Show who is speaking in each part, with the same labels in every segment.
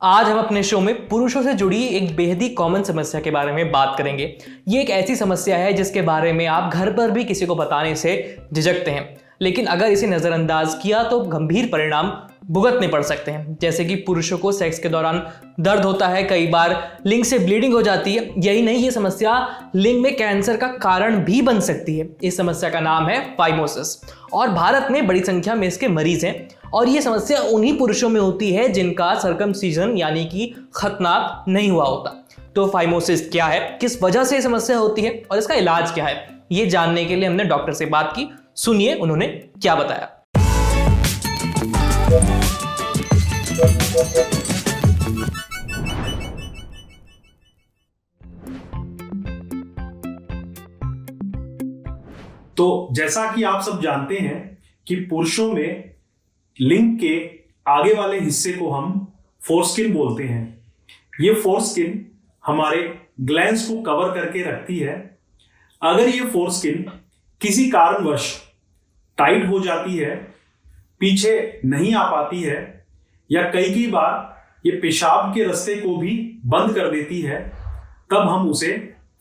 Speaker 1: आज हम अपने शो में पुरुषों से जुड़ी एक बेहद ही कॉमन समस्या के बारे में बात करेंगे। ये एक ऐसी समस्या है जिसके बारे में आप घर पर भी किसी को बताने से झिझकते हैं, लेकिन अगर इसे नज़रअंदाज किया तो गंभीर परिणाम भुगतने पड़ सकते हैं। जैसे कि पुरुषों को सेक्स के दौरान दर्द होता है, कई बार लिंग से ब्लीडिंग हो जाती है। यही नहीं, ये समस्या लिंग में कैंसर का कारण भी बन सकती है। इस समस्या का नाम है फाइमोसिस और भारत में बड़ी संख्या में इसके मरीज हैं। और ये समस्या उन्हीं पुरुषों में होती है जिनका सर्कमसिजन यानी कि खतना नहीं हुआ होता। तो फाइमोसिस क्या है, किस वजह से ये समस्या होती है और इसका इलाज क्या है, ये जानने के लिए हमने डॉक्टर से बात की। सुनिए उन्होंने क्या बताया।
Speaker 2: तो जैसा कि आप सब जानते हैं कि पुरुषों में लिंग के आगे वाले हिस्से को हम फोरस्किन बोलते हैं। ये फोरस्किन हमारे ग्लैंड्स को कवर करके रखती है। अगर ये फोरस्किन किसी कारणवश टाइट हो जाती है, पीछे नहीं आ पाती है या कई बार ये पेशाब के रास्ते को भी बंद कर देती है, तब हम उसे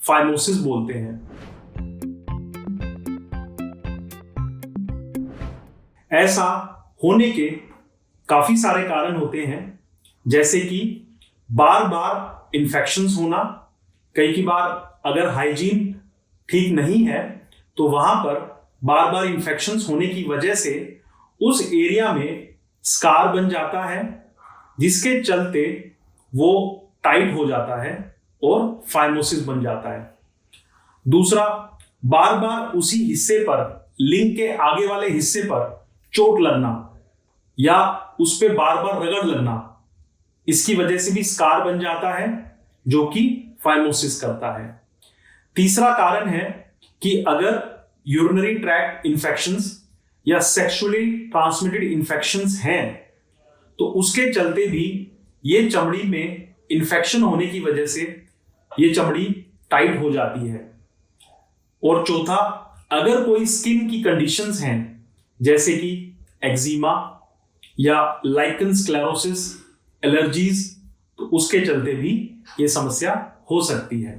Speaker 2: फाइमोसिस बोलते हैं। ऐसा होने के काफी सारे कारण होते हैं, जैसे कि बार बार इन्फेक्शंस होना। कई बार अगर हाइजीन ठीक नहीं है तो वहां पर बार बार इन्फेक्शंस होने की वजह से उस एरिया में स्कार बन जाता है, जिसके चलते वो टाइट हो जाता है और फाइमोसिस बन जाता है। दूसरा, बार बार उसी हिस्से पर, लिंग के आगे वाले हिस्से पर चोट लगना या उस पे बार बार रगड़ लगना, इसकी वजह से भी स्कार बन जाता है, जो कि फाइमोसिस करता है। तीसरा कारण है कि अगर यूरिनरी ट्रैक्ट इन्फेक्शंस या सेक्सुअली ट्रांसमिटेड इन्फेक्शंस हैं तो उसके चलते भी ये चमड़ी में इन्फेक्शन होने की वजह से ये चमड़ी टाइट हो जाती है। और चौथा, अगर कोई स्किन की कंडीशंस हैं जैसे कि एक्जिमा या लाइकन स्क्लेरोसिस, एलर्जीज, तो उसके चलते भी ये समस्या हो सकती है।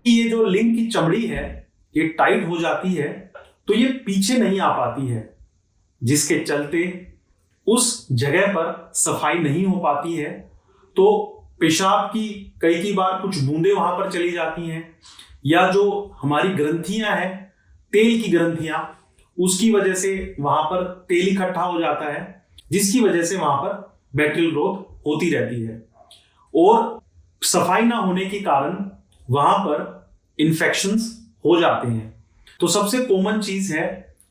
Speaker 2: ये जो लिंग की चमड़ी है ये टाइट हो जाती है तो ये पीछे नहीं आ पाती है, जिसके चलते उस जगह पर सफाई नहीं हो पाती है। तो पेशाब की कई बार कुछ बूंदें वहां पर चली जाती हैं, या जो हमारी ग्रंथियां हैं, तेल की ग्रंथियां, उसकी वजह से वहां पर तेल इकट्ठा हो जाता है, जिसकी वजह से वहां पर बैक्टीरियल ग्रोथ होती रहती है। और सफाई ना होने के कारण वहां पर इन्फेक्शंस हो जाते हैं। तो सबसे कॉमन चीज है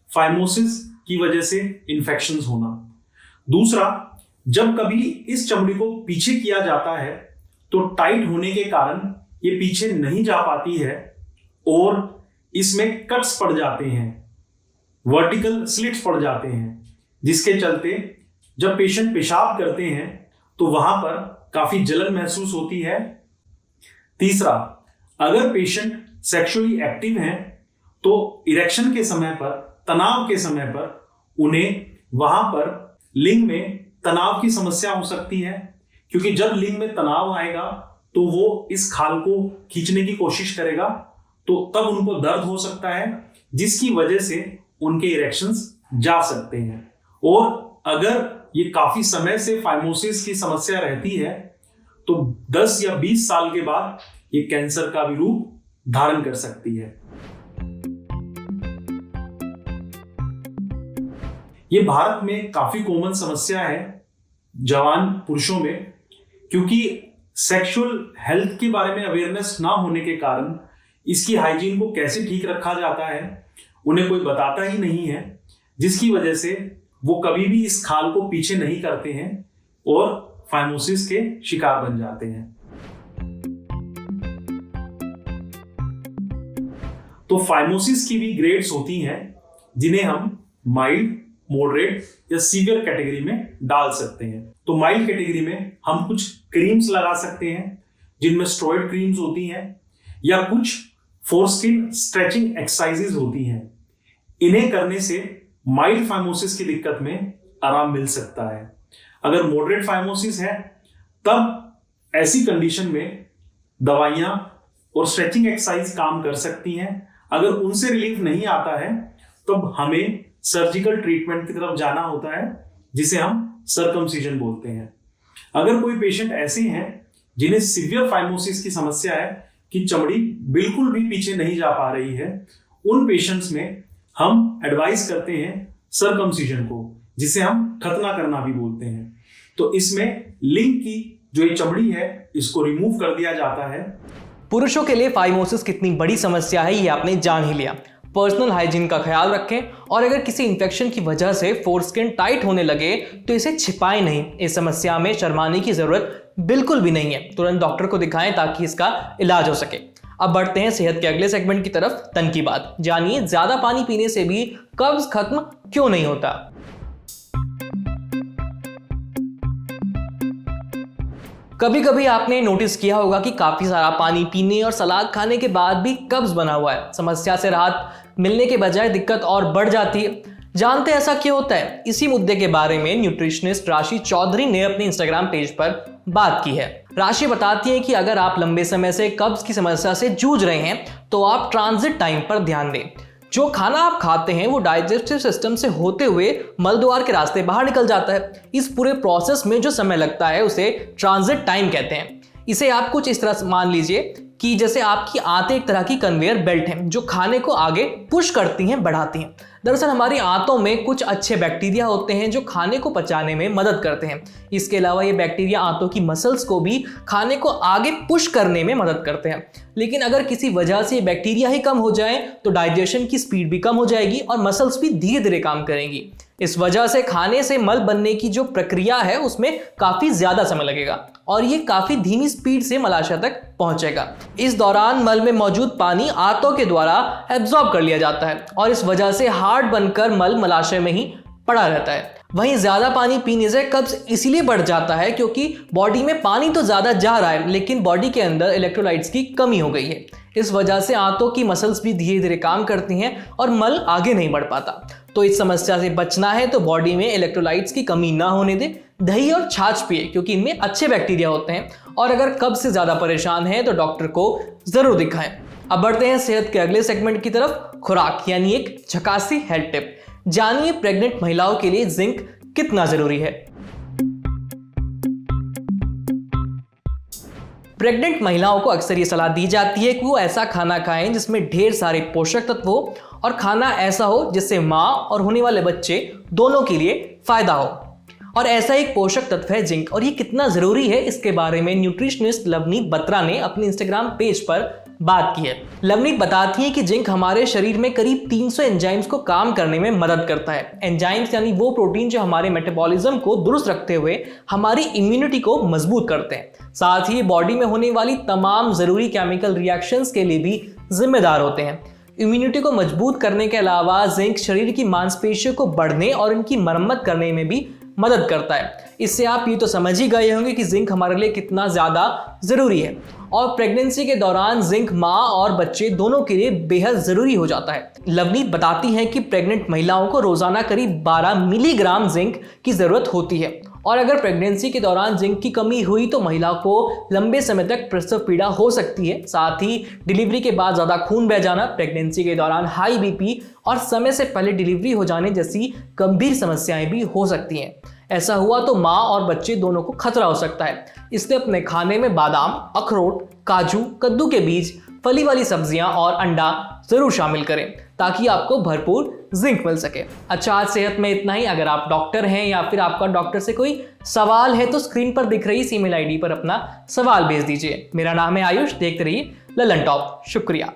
Speaker 2: फाइमोसिस की वजह से इन्फेक्शंस होना। दूसरा, जब कभी इस चमड़ी को पीछे किया जाता है तो टाइट होने के कारण ये पीछे नहीं जा पाती है और इसमें कट्स पड़ जाते हैं, वर्टिकल स्लिट्स पड़ जाते हैं, जिसके चलते जब पेशेंट पेशाब करते हैं तो वहां पर काफी जलन महसूस होती है। तीसरा, अगर पेशेंट सेक्सुअली एक्टिव हैं तो इरेक्शन के समय पर, तनाव के समय पर उन्हें वहां पर लिंग में तनाव की समस्या हो सकती है, क्योंकि जब लिंग में तनाव आएगा तो वो इस खाल को खींचने की कोशिश करेगा, तो तब उनको दर्द हो सकता है, जिसकी वजह से उनके इरेक्शंस जा सकते हैं। और अगर ये काफी समय से फाइमोसिस की समस्या रहती है तो 10 या 20 साल के बाद ये कैंसर का भी रूप धारण कर सकती है। ये भारत में काफी कॉमन समस्या है जवान पुरुषों में, क्योंकि सेक्सुअल हेल्थ के बारे में अवेयरनेस ना होने के कारण इसकी हाइजीन को कैसे ठीक रखा जाता है उन्हें कोई बताता ही नहीं है, जिसकी वजह से वो कभी भी इस खाल को पीछे नहीं करते हैं और फाइमोसिस के शिकार बन जाते हैं। तो फाइमोसिस की भी ग्रेड्स होती हैं, जिन्हें हम माइल्ड, मॉडरेट या सीवियर कैटेगरी में डाल सकते हैं। तो माइल्ड कैटेगरी में हम कुछ क्रीम्स लगा सकते हैं, जिनमें स्टेरॉइड क्रीम्स होती हैं, या कुछ फोरस्किन स्ट्रेचिंग एक्सरसाइजेज होती हैं। इन्हें करने से माइल्ड फाइमोसिस की दिक्कत में आराम मिल सकता है। अगर मॉडरेट फाइमोसिस है तब ऐसी कंडीशन में दवाइयां और स्ट्रेचिंग एक्सरसाइज काम कर सकती हैं। अगर उनसे रिलीफ नहीं आता है तब हमें सर्जिकल ट्रीटमेंट की तरफ जाना होता है, जिसे हम सर्कमसिजन बोलते हैं। अगर कोई पेशेंट ऐसे हैं जिन्हें सीवियर फाइमोसिस की समस्या है कि चमड़ी बिल्कुल भी पीछे नहीं जा पा रही है, उन पेशेंट्स में हम एडवाइस करते हैं सर्कमसिजन को, जिसे हम खतना करना भी बोलते हैं। तो इसमें लिंग की जो ये चमड़ी है इसको रिमूव कर दिया जाता है।
Speaker 1: पुरुषों के लिए फाइमोसिस कितनी बड़ी समस्या है ये आपने जान ही लिया। पर्सनल हाइजीन का ख्याल रखें और अगर किसी इंफेक्शन की वजह से फोरस्किन टाइट होने लगे तो इसे छिपाएं नहीं। इस समस्या में शर्माने की जरूरत बिल्कुल भी नहीं है। तुरंत डॉक्टर को दिखाएं ताकि इसका इलाज हो सके। अब बढ़ते हैं सेहत के अगले सेगमेंट की तरफ, तन की बात। जानिए ज्यादा पानी पीने से भी कब्ज खत्म क्यों नहीं होता। कभी कभी आपने नोटिस किया होगा कि काफी सारा पानी पीने और सलाद खाने के बाद भी कब्ज बना हुआ है। समस्या से राहत मिलने के बजाय दिक्कत और बढ़ जाती है। जानते ऐसा क्यों होता है? इसी मुद्दे के बारे में न्यूट्रिशनिस्ट राशि चौधरी ने अपने इंस्टाग्राम पेज पर बात की है। राशि बताती है कि अगर आप लंबे समय से कब्ज की समस्या से जूझ रहे हैं तो आप ट्रांजिट टाइम पर ध्यान दें। जो खाना आप खाते हैं वो डाइजेस्टिव सिस्टम से होते हुए मल द्वार के रास्ते बाहर निकल जाता है। इस पूरे प्रोसेस में जो समय लगता है उसे ट्रांजिट टाइम कहते हैं। इसे आप कुछ इस तरह मान लीजिए कि जैसे आपकी आंतें एक तरह की कन्वेयर बेल्ट हैं जो खाने को आगे पुश करती हैं, बढ़ाती हैं। दरअसल हमारी आंतों में कुछ अच्छे बैक्टीरिया होते हैं जो खाने को पचाने में मदद करते हैं। इसके अलावा ये बैक्टीरिया आंतों की मसल्स को भी खाने को आगे पुश करने में मदद करते हैं। लेकिन अगर किसी वजह से ये बैक्टीरिया ही कम हो जाए तो डाइजेशन की स्पीड भी कम हो जाएगी और मसल्स भी धीरे धीरे काम करेंगी। इस वजह से खाने से मल बनने की जो प्रक्रिया है उसमें काफी ज्यादा समय लगेगा और ये काफी धीमी स्पीड से मलाशय तक पहुंचेगा। इस दौरान मल में मौजूद पानी आंतों के द्वारा एब्जॉर्ब कर लिया जाता है और इस वजह से हार्ड बनकर मल मलाशय में ही पड़ा रहता है। वहीं ज्यादा पानी पीने से कब्ज इसीलिए बढ़ जाता है क्योंकि बॉडी में पानी तो ज्यादा जा रहा है लेकिन बॉडी के अंदर इलेक्ट्रोलाइट्स की कमी हो गई है। इस वजह से आंतों की मसल्स भी धीरे धीरे काम करती हैं और मल आगे नहीं बढ़ पाता। तो इस समस्या से बचना है तो बॉडी में इलेक्ट्रोलाइट्स की कमी ना होने दे। दही और छाछ पिए क्योंकि इनमें अच्छे बैक्टीरिया होते हैं। और अगर कब्ज से ज्यादा परेशान है तो डॉक्टर को जरूर दिखाएं। अब बढ़ते हैं सेहत के अगले सेगमेंट की तरफ, खुराक यानी एक झकासी हेल्थ टिप। जानिए प्रेग्नेंट महिलाओं के लिए जिंक कितना जरूरी है। प्रेग्नेंट महिलाओं को अक्सर ये सलाह दी जाती है कि वो ऐसा खाना खाएं जिसमें ढेर सारे पोषक तत्व हो और खाना ऐसा हो जिससे माँ और होने वाले बच्चे दोनों के लिए फायदा हो। और ऐसा एक पोषक तत्व है जिंक। और ये कितना जरूरी है इसके बारे में न्यूट्रिशनिस्ट लवनीत बत्रा ने अपने इंस्टाग्राम पेज पर बात की है। लवनीत बताती है कि जिंक हमारे शरीर में करीब 300 एंजाइम्स को काम करने में मदद करता है। एंजाइम्स यानी वो प्रोटीन जो हमारे मेटाबॉलिज्म को दुरुस्त रखते हुए हमारी इम्यूनिटी को मजबूत करते हैं। साथ ही बॉडी में होने वाली तमाम जरूरी केमिकल रिएक्शंस के लिए भी जिम्मेदार होते हैं। इम्यूनिटी को मजबूत करने के अलावा जिंक शरीर की मांसपेशियों को बढ़ने और इनकी मरम्मत करने में भी मदद करता है। इससे आप ये तो समझ ही गए होंगे कि जिंक हमारे लिए कितना ज्यादा जरूरी है। और प्रेगनेंसी के दौरान जिंक माँ और बच्चे दोनों के लिए बेहद जरूरी हो जाता है। लवनीत बताती हैं कि प्रेग्नेंट महिलाओं को रोजाना करीब 12 मिलीग्राम जिंक की जरूरत होती है। और अगर प्रेगनेंसी के दौरान जिंक की कमी हुई तो महिला को लंबे समय तक प्रसव पीड़ा हो सकती है। साथ ही डिलीवरी के बाद ज्यादा खून बह जाना, प्रेगनेंसी के दौरान हाई बीपी और समय से पहले डिलीवरी हो जाने जैसी गंभीर समस्याएं भी हो सकती हैं। ऐसा हुआ तो माँ और बच्चे दोनों को खतरा हो सकता है। इसलिए अपने खाने में बादाम, अखरोट, काजू, कद्दू के बीज, फली वाली सब्जियां और अंडा जरूर शामिल करें ताकि आपको भरपूर जिंक मिल सके। अच्छा, आज सेहत में इतना ही। अगर आप डॉक्टर हैं या फिर आपका डॉक्टर से कोई सवाल है तो स्क्रीन पर दिख रही इस ईमेल आईडी पर अपना सवाल भेज दीजिए। मेरा नाम है आयुष, देखते रहिए ललन टॉप। शुक्रिया।